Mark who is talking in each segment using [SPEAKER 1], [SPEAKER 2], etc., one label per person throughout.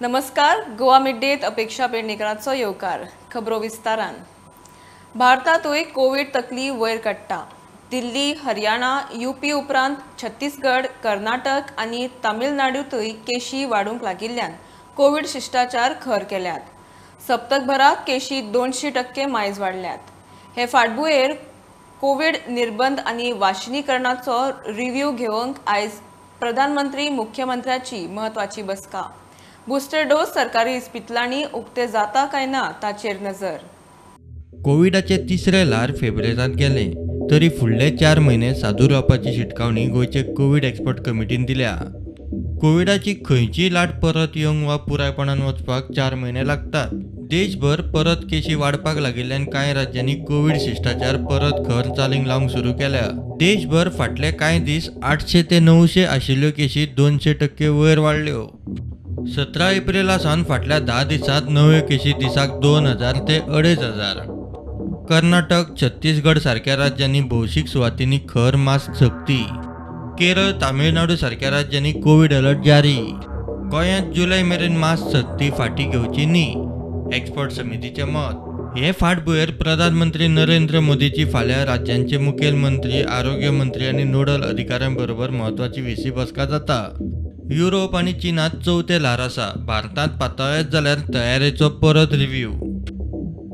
[SPEAKER 1] नमस्कार. गोवा मिड-डेत अपेक्षा पेडणेकरांचो येवकार. खबरो विस्तारान. भारतातूय कोविड तकली वयर काडटा. दिल्ली, हरियाणा, यूपी उपरांत छत्तीसगड, कर्नाटक आनी तामिळनाडूतूय केशी वाडूंक लागिल्ल्यान कोविड शिष्टाचार खर केल्यात. सप्तकभरात केशी 200% मायज वाडल्यात. हे फाटभुंयेर कोविड निर्बंध आनी वाशिनीकरणाचो रिव्ह्यू घेवंक आयज प्रधानमंत्री मुख्यमंत्र्याची महत्वाची बसका. बूस्टर डोस सरकारी इस्पितळांनी उक्ते जाता काय ना ताचेर नजर.
[SPEAKER 2] कोविडाचे तिसरे ल्हार फेब्रुवारीत गेले तरी फुडले 4 म्हयने सादूर रावपाची शिटकावणी गोंयचे कोविड एक्सपर्ट कमिटीन दिल्या. कोविडाची खंयचीय लाट परत येवंक वा पुरायपणान वचपाक 4 म्हयने लागतात. देशभर परत केशी वाडपाक लागिल्ल्यान कांय राज्यांनी कोविड शिष्टाचार परत खर चालीक लावंक सुरू केल्या. देशभर फाटले कांय दीस 800 ते 900 आशिल्ल्यो केशी 200% वयर वाडल्यो. 17 एप्रिला सावन फाटल्या 10 दिसांत नव्यो केशी दिसाक 2000 ते 2500. कर्नाटक, छत्तीसगड सारख्या राज्यांनी भौशीक सुवातींनी खर मास्क सक्ती. केरळ, तामिळनाडू सारख्या राज्यांनी कोविड अलर्ट जारी. गोंयांत जुलय मेरेन मास्क सक्ती फाटीं घेवची न्ही, एक्सपर्ट समितीचे मत. हे फाटभुंयेर प्रधानमंत्री नरेंद्र मोदीची फाल्यां राज्यांचे मुखेलमंत्री, आरोग्य मंत्री आनी नोडल अधिकाऱ्यांबरोबर म्हत्वाची VC बसका जाता. युरोप आनी चीनात चवथे ल्हार आसा. भारतांत पातळ्ळेत जाल्यार तयारेचो परत रिव्ह्यू.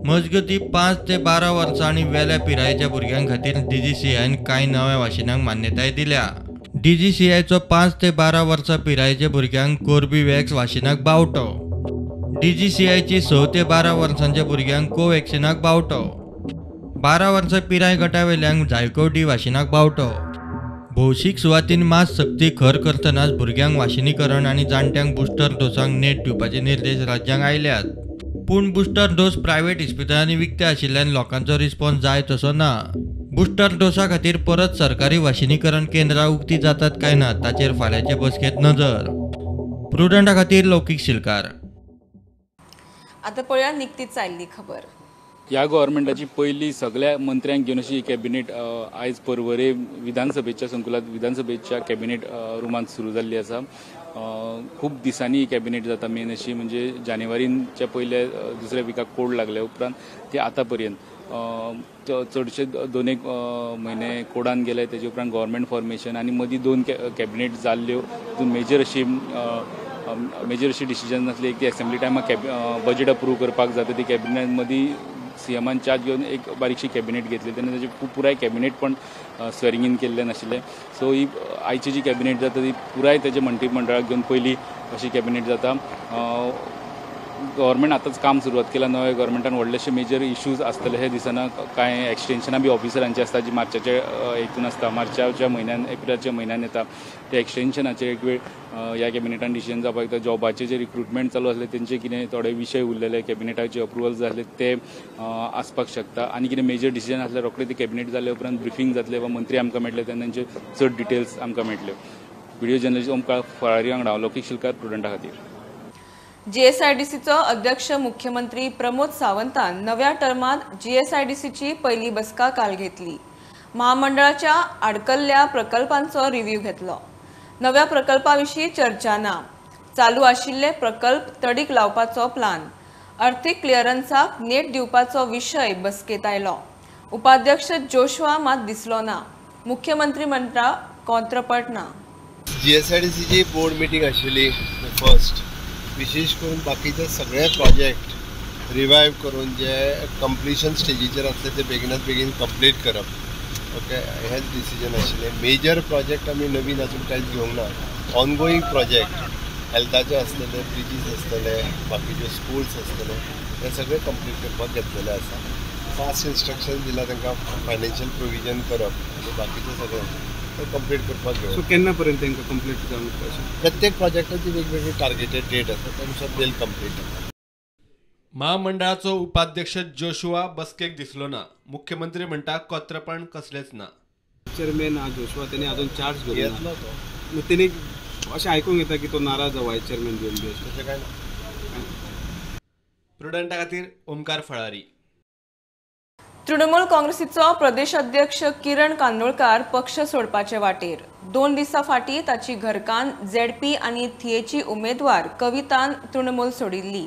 [SPEAKER 2] मजगतीं 5 ते 12 वर्सां आनी वेल्या पिरायेच्या भुरग्यां खातीर DGCAन कांय नव्या वाशिनांक मान्यताय दिल्या. DGCAचो 5 ते 12 वर्सां पिरायेच्या भुरग्यांक कोर्बेवॅक्स वाशिनाक बावटो. DGCAची 6 ते 12 वर्सांच्या भुरग्यांक कोव्हॅक्सिनाक बावटो. 12 वर्सां पिराय गटावेल्यांक झायकोव-डी वाशिनाक बावटो. भौशीक सुवातीन मास्क सक्ती खर करतनाच भुरग्यांक वाशिनीकरण आनी जाणट्यांक बुस्टर डोसांक नेट दिवपाचे निर्देश राज्यांक आयल्यात. पूण बुस्टर डोस प्रायव्हेट इस्पितळांनी विकते आशिल्ल्यान लोकांचो रिस्पॉन्स जाय तसो ना. बुस्टर डोसा खातीर परत सरकारी वाशिनीकरण केंद्रां उक्ती जातात काय ना ताचेर फाल्यांचे बसकेत नजर. प्रुडंटा खातीर लौकीक शिलकार.
[SPEAKER 1] आता पळया निकतीच आयिल्ली खबर.
[SPEAKER 3] ह्या गव्हर्मेंटाची पहिली सगळ्या मंत्र्यांक घेवन अशी कॅबिनेट आयज परवरे विधानसभेच्या संकुलात विधानसभेच्या कॅबिनेट रुमांत सुरू जाल्ली आसा. खूप दिसांनी ही कॅबिनेट जाता. मेन अशी म्हणजे जानेवारीच्या पयले दुसऱ्या विकाक कोड लागल्या उपरांत ते आतां पर्यंत चडशे 2-1 म्हयने कोडान गेले. तेजे उपरांत गव्हर्मेंट फॉर्मेशन आनी मदीं 2 कॅबिनेट जाल्ल्यो. तितून मेजर अशी डिसिजन नासली. एक ती असेंब्ली टायमार बजेट अप्रूव करपाक जाता ती कॅबिनेट मदीं CMन चार्ज घेवन एक बारीकशी कॅबिनेट घेतली. तेन्ना ताजे पुराय कॅबिनेट पण स्वेरिंग इन केल्लें नाशिल्लें. सो ही आयची जी कॅबिनेट जाता ती पुराय तेजे मंत्रिमंडळाक घेवन पयली अशी कॅबिनेट जाता. गव्हर्मेंट आतांच काम सुरवात केला. नव्या गव्हर्मेंटान व्हडलेशे मेजर इश्यूज आसतले हे दिसना. कांय एक्सटेन्शनां बी ऑफिसरांची आसता जी मार्चाच्या हेतून आसता. मार्चाच्या म्हयन्यान एप्रिलाच्या म्हयन्यान येता. ते एक्सटेन्शनाचे एक वेळ ह्या कॅबिनेटान डिसिजन जावपाक येता. जॉबाचे जे रिक्रुटमेंट चालू आसले तेंचे कितें थोडे विशय उरलेले कॅबिनेटाचे अप्रुवल जाय आसले ते आसपाक शकता. आनी कितें मेजर डिसिजन आसल्यार रोखडे ते कॅबिनेट जाले उपरांत ब्रिफींग जातले वा मंत्री आमकां मेळटले तेन्ना तांचे चड डिटेल्स आमकां मेळटल्यो. व्हिडिओ जर्नलिस्ट ओमकार फळारी वांगडा लौकीक शिलकार, प्रुडंटा खातीर.
[SPEAKER 1] GSIDCचो अध्यक्ष मुख्यमंत्री प्रमोद सावंतान नव्या टर्मात GSIDCची पहिली बसका काल घेतली. महामंडळाच्या आडकल्ल्या प्रकल्पांचो रिव्ह्यू घेतलो. नव्या प्रकल्पाविशीं चर्चा ना. चालू आशिल्ले प्रकल्प तडीक लावपाचो प्लान. अर्थीक क्लिअरन्साक नेट दिवपाचो विशय बसकेत आयलो. उपाध्यक्ष जोशुआ मात दिसलो ना. मुख्यमंत्री म्हणटा कोंत्रपट ना.
[SPEAKER 4] GSIDCची बोर्ड मिटींग आशिल्ली फर्स्ट. विशेष करून बाकीचे सगळे प्रोजेक्ट रिवायव करून जे कंप्लिशन स्टेजीचेर आसले ते बेगिनात बेगीन कंप्लीट करप. ओके, हेच डिसिजन आशिल्लें. मेजर प्रोजेक्ट आमी नवीन अजून कांयच घेवंक ना. ऑनगोईंग प्रोजेक्ट हेल्थाचे आसतले, ब्रिजीस आसतले, बाकीचे स्कूल्स आसतले, हे सगळे कंप्लीट करपाक घेतलेले आसा. फास्ट इन्स्ट्रक्शन दिला तांकां फायनान्शियल प्रोविजन करप आनी बाकीचे सगळे कंप्लीट करपाक घेवन.
[SPEAKER 5] सो केन्ना पर्यंत तांकां कंप्लीट जावंक अशें?
[SPEAKER 4] प्रत्येक प्रोजेक्टाची वेगवेगळी टार्गेटेड डेट आसा त्यानुसार बिल कंप्लीट जाता.
[SPEAKER 6] महामंडळाचो उपाध्यक्ष जोशुआ बसकेक दिसलो ना. मुख्यमंत्री म्हणटा कोत्रपण कसलेच ना.
[SPEAKER 5] चेअरमॅन जोशुआ त्यांनी अजून चार्ज घेतला
[SPEAKER 4] येतलो तो.
[SPEAKER 5] मग त्यांनी अशें आयकूंक येता की तो नाराज जावं चेअरमॅन घेवन बी अशें.
[SPEAKER 4] तशें कांय ना.
[SPEAKER 6] प्रुडंटा खातीर ओमकार फळारी.
[SPEAKER 1] तृणमूल काँग्रेसीचो प्रदेश अध्यक्ष किरण कांदोळकार पक्ष सोडपाचे वाटेर. 2 दिसां फाटीं ताची घरकान ZP आनी थिएची उमेदवार कवितान तृणमूल सोडिल्ली.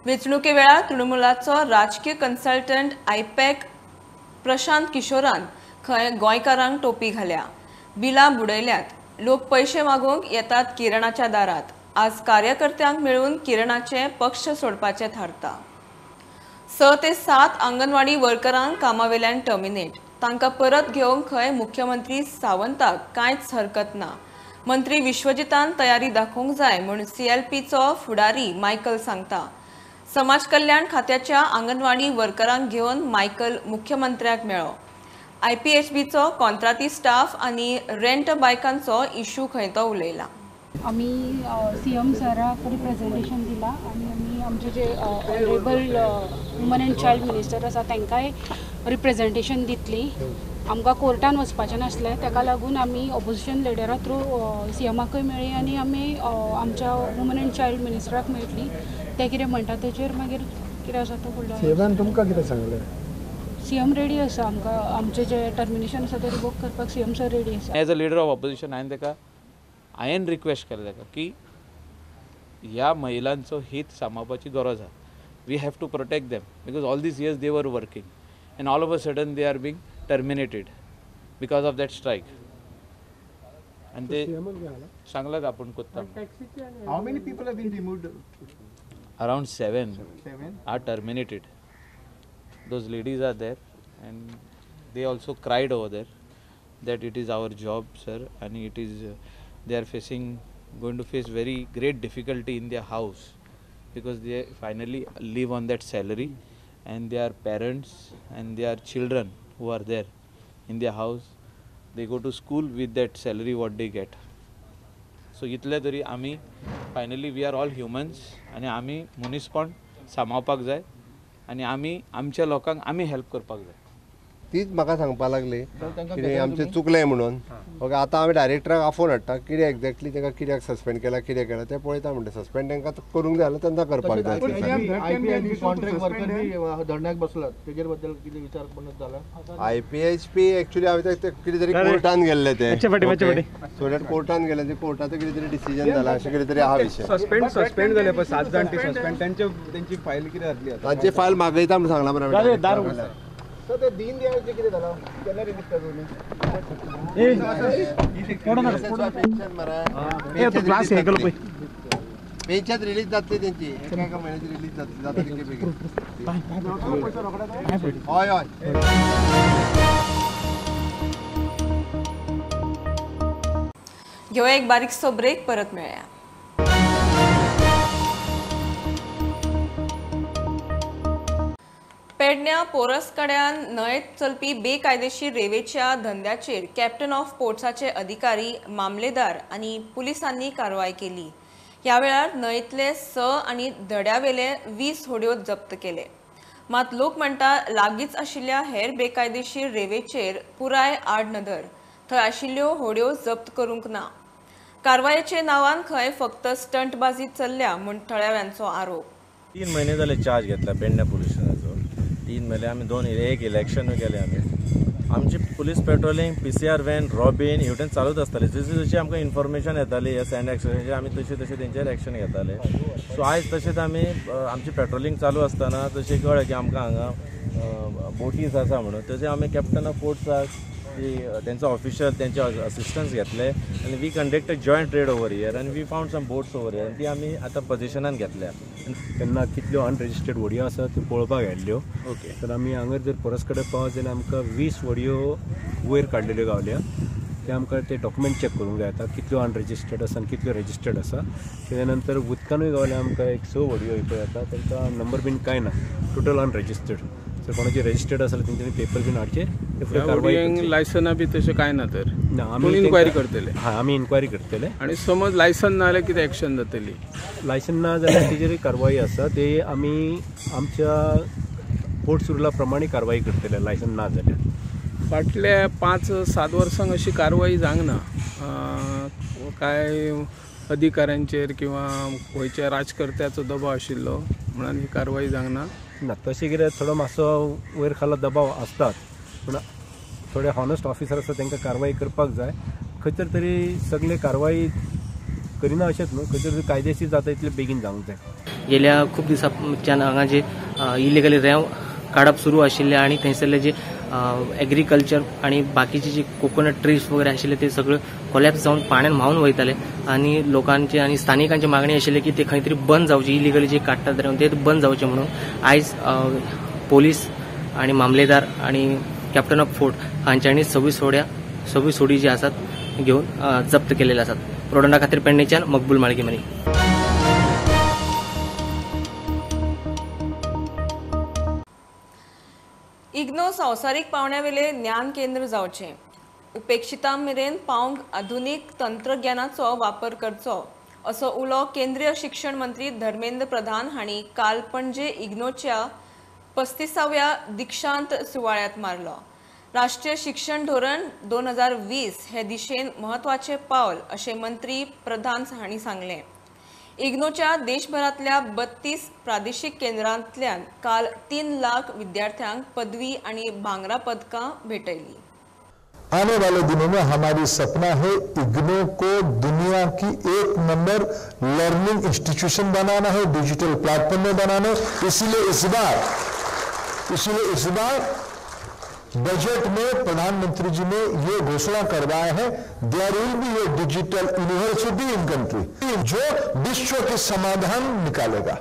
[SPEAKER 1] वेंचणुके वेळार तृणमूलाचो राजकीय कन्सल्टंट आयपॅक प्रशांत किशोरान खंय गोंयकारांक टोपी घाल्या. बिलां बुडयल्यात. लोक पैसे मागूंक येतात किरणाच्या दारात. आज कार्यकर्त्यांक मेळून किरणाचे पक्ष सोडपाचे थारता. 6 ते 7 अंगणवाडी वर्करांक कामावेल्यान टर्मिनेट. तांकां परत घेवंक खंय मुख्यमंत्री सावंताक कांयच हरकत ना. मंत्री विश्वजितान तयारी दाखोवंक जाय म्हूण CLPचो फुडारी मायकल सांगता. समाज कल्याण खात्याच्या अंगणवाडी वर्करांक घेवन मायकल मुख्यमंत्र्याक मेळ्ळो. IPHBचो कॉन्ट्राती स्टाफ आनी रेंट बायकांचो इशू खंय तो उलयला.
[SPEAKER 7] आम्ही CM सराक रिप्रेझेंटेशन दिला आणि आम्ही आमचे जे honourable woman and child minister आसा तांकांय रिप्रेझेंटेशन दितली. आमकां कोर्टान वचपाचें नासलें, ताका लागून आमी ऑपोजिशन लिडरा थ्रू CMाकय मेळ्ळी आनी आमी आमच्या वुमन अँड चायल्ड मिनिस्टराक मेळटली. ते कितें म्हणटा तेचेर मागीर कितें आसा तो फुडलो.
[SPEAKER 8] CMन तुमकां कितें सांगलें?
[SPEAKER 7] CM रेडी आसा. आमकां आमचें जें टर्मिनेशन आसा तें रिवोक करपाक CM सर रेडी आसा.
[SPEAKER 9] As a leader of opposition हांवें रिक्वेस्ट केलें ताका की ह्या महिलांचो हित सांबाळपाची गरज आसा. We have to protect them because all these years they were working and all of a sudden they are being terminated because of that strike. आनी ते सांगलात आपण कोत्ता.
[SPEAKER 8] How many people have been removed?
[SPEAKER 9] Around 7 are terminated. Those ladies are there and they also cried over there that it is our job, sir, and it is they are going to face very great difficulty in their house because they finally live on that salary and their parents and their children who are there in their house, they go to school with that salary what they get. So इतले तरी आमी finally we are all humans आनी आमी मनीसपण सांबाळपाक जाय आनी आमी आमच्या लोकांक आमी हेल्प करपाक जाय.
[SPEAKER 4] तीच म्हाका सांगपाक लागली कितें आमचें चुकलें म्हणून. ओके, आतां हांवें डायरेक्टराक आफोन हाडटा कितें एक्झॅक्टली ताका कित्याक सस्पेंड केला कितें केला तें पळयता म्हणटा. सस्पेंड तांकां करूंक जाय जाल्यार तेन्ना करपाक जाय.
[SPEAKER 8] धरण्याक बसलात तेजेर बद्दल कितें विचार बनत जाला?
[SPEAKER 4] IPHB एक्चुअली हांवें कितें तरी कोर्टान गेल्ले ते सो दॅट कोर्टान गेले ते कोर्टाचो कितें तरी डिसिजन जाला अशें कितें तरी आहा विशय.
[SPEAKER 5] सस्पेंड जाले पळय 7 जाण ती सस्पेंड त्यांची फायल कितें जातली?
[SPEAKER 4] तांची फायल मागयता म्हणून सांगला मरे.
[SPEAKER 8] सो ते दीन दयाळचे कितें जालां? केन्ना रिलीज करून पेन्शन रिलीज जातली तेंची एका म्हयन्याची रिलीज जातली बेगीन. हय हय.
[SPEAKER 1] घेऊया एक बारीकसो ब्रेक, परत मेळया. पेडण्या पोरसकड्यान न्हंयेत चलपी बेकायदेशीर रेवेच्या धंद्याचेर कॅप्टन ऑफ पोर्ट्साचे अधिकारी, मामलेदार आनी पुलिसांनी कारवाय केली. ह्या वेळार न्हंयेतले 6 आनी दड्यावेले 20 होड्यो जप्त केले. मात लोक म्हणटा लागींच आशिल्ल्या हेर बेकायदेशीर रेवेचेर पुराय आड नदर. थंय आशिल्ल्यो होड्यो जप्त करूंक ना. कारवायेचे नांवान खंय फक्त स्टंटबाजी चल्ल्या म्हूण थळाव्यांचो आरोप.
[SPEAKER 10] 3 महिने जाले चार्ज घेतला पेडण्या पुलीस स्टेशनाचो. 3 महिने आमी 2 एक इलेक्शन केले आमी. आमची police patrolling, PCR van, robin हेवटेन चालूच आसताले. जशी जशी आमकां इन्फॉर्मेशन येताली ह्या सँड एक्सचेंजाचेर आमी तशें तशें तेंचेर एक्शन घेताले. सो आयज तशेंच आमी आमची पेट्रोलिंग चालू आसतना तशें कळ्ळें की आमकां हांगा बोटीज आसा म्हणून. तशें आमी कॅप्टन ऑफ पोर्ट्साक त्यांचा ऑफिशियल त्यांचे असिस्टन्स घेतले आनी we conduct a joint raid over here आनी we found some boats over here. ती आमी आतां पोजिशनान घेतल्या.
[SPEAKER 11] तेन्ना कितल्यो अनरेजिस्टर्ड व्हडयो आसा त्यो पळोवपाक गेल्ल्यो.
[SPEAKER 10] ओके,
[SPEAKER 11] तर आमी हांगर जर परस कडेन पावत जाल्यार आमकां 20 व्हडयो वयर काडलेल्यो गावल्या. ते आमकां ते डॉक्युमेंट चॅक करूंक जाय. आतां कितल्यो अनरेजिस्टर्ड आसा आनी कितल्यो रेजिस्टर्ड आसा. तेच्या नंतर उदकानूय गावल्या आमकां एक 6 व्हडयो पळय येता तांकां नंबर बीन कांय ना, टोटल अनरेजिस्टर्ड. जर कोणाचे रेजिस्टर्ड आसा जाल्यार तेंच्यांनी पेपर बीन हाडचे.
[SPEAKER 5] लायसना बी तशें कांय ना. तर
[SPEAKER 11] आमी
[SPEAKER 5] इन्क्वायरी करतले.
[SPEAKER 11] हय, आमी इन्क्वायरी करतले.
[SPEAKER 5] आनी समज लायसन ना जाल्यार कितें एक्शन जातली?
[SPEAKER 11] लायसन ना जाल्यार तेजेर कारवाई आसा. ते आमी आमच्या पोर्ट्स रुला प्रमाणे कारवाई करतले लायसन ना जाल्यार.
[SPEAKER 5] फाटल्या 5-7 वर्सांक अशी कारवाई जावंक ना. काय अधिकाऱ्यांचेर किंवा गोंयच्या राजकर्त्याचो दबाव आशिल्लो म्हणून ही कारवाई जावंक ना.
[SPEAKER 11] ना तशें कितें थोडो मातसो वयर खाला दबाव आसतात, पूण थोडे हॉनस्ट ऑफिसर आसा तांकां कारवाई करपाक जाय. खंय तरी सगळे कारवाई करिना अशेंच न्हू, खंय तरी कायदेशीर जाता इतले बेगीन जावंक जाय.
[SPEAKER 12] गेल्या खूप दिवसांच्यान हांगा जे इलिगली रेंव काडप सुरू आशिल्ले आनी थंयसरले जे एग्रीकल्चर आणि बाकीचे जे कोकोनट ट्रीज वगैरे आशिल्ले ते सगळं कोलॅप्स जावन पाण्यान व्हांवन वयताले आणि लोकांचे आणि स्थानिकांची मागणी आशिल्ली की ते खंय तरी बंद जावचे, इलिगली जे काडटात रेंव ते बंद जावचे म्हणून आयज पोलीस आणि मामलेदार आणि कॅप्टन ऑफ फोर्ट हांच्यांनी 26 सोडी जे आसात घेऊन जप्त केलेले आसात. प्रोडंडा खातीर पेडणेच्यान मकबूल माळगीमनी.
[SPEAKER 1] इग्नो संवसारीक पावंड्यावेले ज्ञान केंद्र जावचें. उपेक्षितां मेरेन पावंक आधुनीक तंत्रज्ञानाचो वापर करचो असो उलो केंद्रीय शिक्षण मंत्री धर्मेंद्र प्रधान हांणी काल पणजे इग्नोच्या 35व्या दिक्षांत सुवाळ्यात मारलो. राष्ट्रीय शिक्षण धोरण 2020 हे दिशेन महत्वाचे पावल अशें मंत्री प्रधान हांणी सांगलें. इग्नोच्या देशभरातल्या 32 प्रादेशीक केंद्रांतल्यान काल 3 लाख विद्यार्थ्यांक पदवी आणि भांगरा पदकां भेटयली.
[SPEAKER 13] आने वाले दिनों में हमारी सपना है इग्नो को दुनिया की 1 नंबर लर्निंग इंस्टीट्यूशन बनाना है, डिजिटल प्लेटफॉर्म में बनाना है. इसलिए इस बार बजट में प्रधानमंत्री जी ने ये घोषणा करवाया है, there will be a digital university in country जो विश्व के समाधान निकालेगा.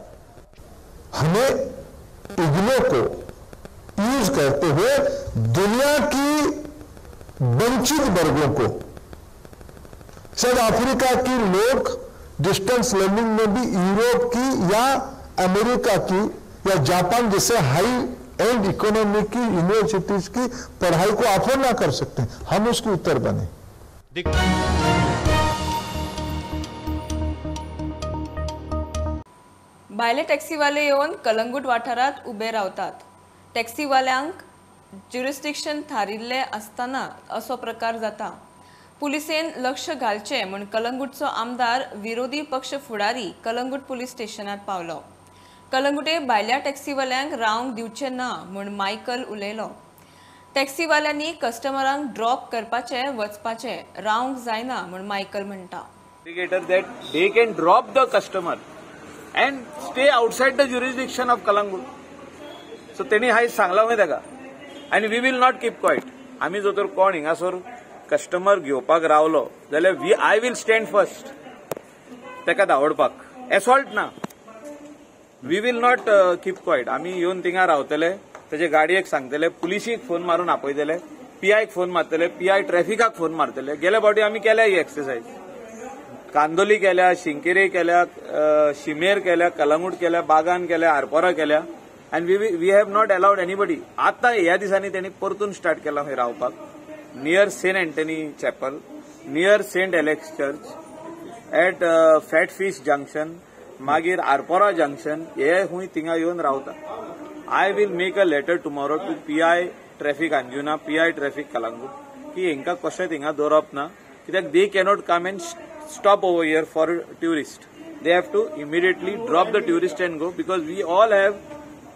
[SPEAKER 13] हमें इग्नो को यूज करते हुए दुनिया की वंचित वर्गों को, शायद अफ्रीका की लोग डिस्टेंस लर्निंग में भी यूरोप की या अमेरिका की या जापान जैसे हाई एंड इकोनॉमी की यूनिवर्सिटीज की पढ़ाई को अफोर्ड ना कर सकते, हम उसके उत्तर बने.
[SPEAKER 1] भायले टॅक्सीवाले येवन कलंगूट वाठारात उबे रावतात. टॅक्सीवाल्यांक ज्युरिस्डिक्शन थारिल्ले आसतना असो प्रकार जाता. पुलिसेन लक्ष घालचें म्हूण कलंगूटचो आमदार विरोधी पक्ष फुडारी कलंगूट पुलीस स्टेशनात पावलो. कलंगुटे भायल्या टॅक्सीवाल्यांक रावंक दिवचे ना म्हूण मायकल उलयलो. टॅक्सीवाल्यांनी कस्टमरांक ड्रॉप करपाचें वचपाचें, रावंक जायना म्हूण मायकल म्हणटा.
[SPEAKER 9] that they can drop the customer and stay outside the jurisdiction of Kalangut. So त्यांनी हाय सांगला माहिती तेका, आणि we will not keep quiet. आम्ही जो तर कोण हिंगासोर कस्टमर घेवपाक रावलो जाल्यार आय विल स्टँड फर्स्ट तेका धांवडपाक. एसॉल्ट ना, we will not keep quiet. आम्ही येवन थिंगा रावतले, तेजे गाडयेक सांगतले, पुलिसीक फोन मारून आपयतले, पीआयक फोन मारतले, पीआय ट्रॅफिकाक फोन मारतले. गेल्या फावटी आम्ही केल्या ही एक्सरसाइज. कांदोली केल्या, शिंकेरे केल्या, शिमेर केल्या, कलंगूट केल्या, बागान केल्या, आरपोरा केल्या, and we have not allowed anybody. आता ह्या दिसांनी त्यांनी परतून स्टार्ट केला खंय रावपाक, near Saint Antony chapel, near Saint Alex church, at Fat Fish junction, मागीर आरपोरा जंक्शन, हे हुंय थिंगा येवन रावता. I will make a letter tomorrow to PI traffic Anjuna, PI traffic Calangute, की हेंका कशें थिंगा दवरप ना, कित्याक they cannot come and stop over here for tourists. They have to immediately drop the tourist and go, because we all have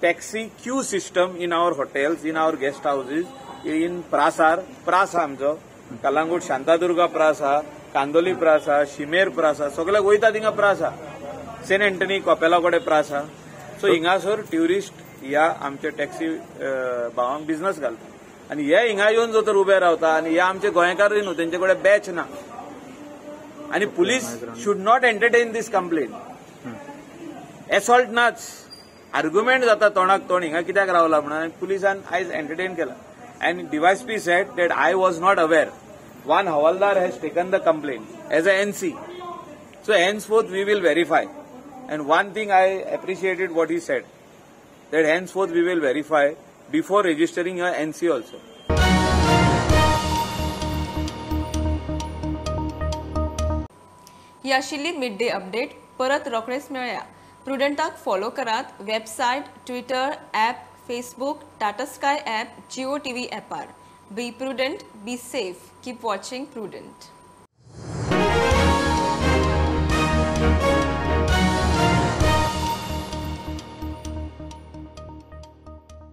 [SPEAKER 9] taxi queue system in our hotels, in our guest houses, in Prasa आमचो, कलंगूट शांतादुर्गा प्रासा, कांदोली प्रासा, शिमेर प्रासा, सगळ्याक वयता थिंगा Prasa, Saint Antony कॉपेला कडेन Prasa. So हिंगासर tourist ह्या आमचे taxi भावांक business घालता, आनी हे हिंगा येवन जर तर उबे रावता, आनी हे आमचे गोंयकार न्हू, तेंचे कडेन बॅच ना. आणि police should not entertain this complain. Assault नाच, आर्ग्युमेंट जाता तोंडाक तोंड, हिंगा कित्याक रावला म्हणून, पुलिसान आयज एंटरटेन केला. And DYSP said that I was not aware. One हवालदार has taken the complain as a NC. So henceforth we will verify. And one thing I appreciated what he said, that henceforth we will verify before registering a NC also.
[SPEAKER 1] ही आशिल्ली mid day update. परत रोखडेच मेळया. प्रुडंटाक follow करात. Website, Twitter, app, Facebook, Tata sky app, Jio TV ॲपार. Be prudent, be safe. Keep watching prudent.